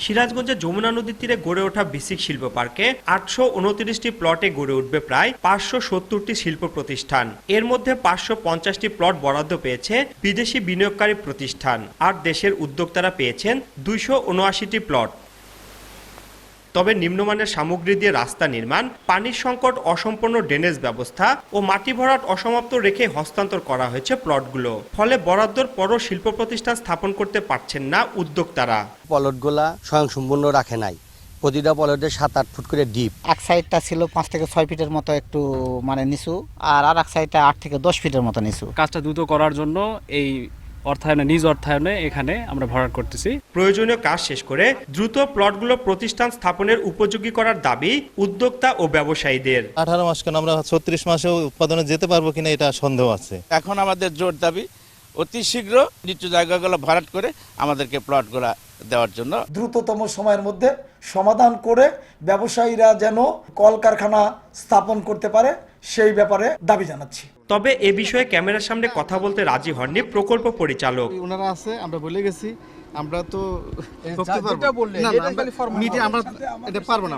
সিরাজগঞ্জের যমুনা নদীর তীরে গড়ে ওঠা বিসিক শিল্প পার্কে 829টি প্লটে গড়ে উঠবে প্রায় 570টি শিল্প প্রতিষ্ঠান। এর মধ্যে 550টি প্লট বরাদ্দ পেয়েছে বিদেশি বিনিয়োগকারী প্রতিষ্ঠান, আর দেশের উদ্যোক্তারা পেয়েছেন 279টি প্লট। তবে নিম্নমানের সামগ্রী দিয়ে রাস্তা নির্মাণ, পানির সংকট, অসম্পূর্ণ ড্রেনেজ ব্যবস্থা ও মাটি ভরাট অসমাপ্ত রেখে হস্তান্তর করা হয়েছে প্লটগুলো। ফলে বরাদ্দর পরও শিল্প প্রতিষ্ঠান স্থাপন করতে পারছেন না উদ্যোক্তারা। প্লটগুলা স্বয়ংসম্পূর্ণ রাখে নাই, প্রতিটা প্লটে 7-8 ফুট করে ডিপ। এক সাইডটা ছিল 5 থেকে 6 ফিটের মতো একটু নিচু, আর এক সাইডটা 8 থেকে 10 ফিটের মতো নিচু। কাজটা দ্রুত করার জন্য এই নিজ অর্থায়নে এখানে আমরা ভরাট করতেছি। প্রয়োজনীয় কাজ শেষ করে দ্রুত প্লটগুলো প্রতিষ্ঠান স্থাপনের উপযোগী করার দাবি উদ্যোক্তা ও ব্যবসায়ীদের। 18 মাস কেন, আমরা 36 মাসেও উৎপাদনে যেতে পারবো কিনা এটা সন্দেহ আছে। এখন আমাদের জোর দাবি অতি শীঘ্র নিচু জায়গাগুলো ভরাট করে আমাদেরকে প্লটগুলো দেওয়ার জন্য দ্রুততম সময়ের মধ্যে সমাধান করে ব্যবসায়ীরা যেন কলকারখানা স্থাপন করতে পারে সেই ব্যাপারে দাবি জানাচ্ছি। তবে এ বিষয়ে ক্যামেরার সামনে কথা বলতে রাজি হননি প্রকল্প পরিচালক। ওনারা আছে, আমরা বলে গেছি, আমরা তো যেটা বললেন, আমরা এটা পারবো না।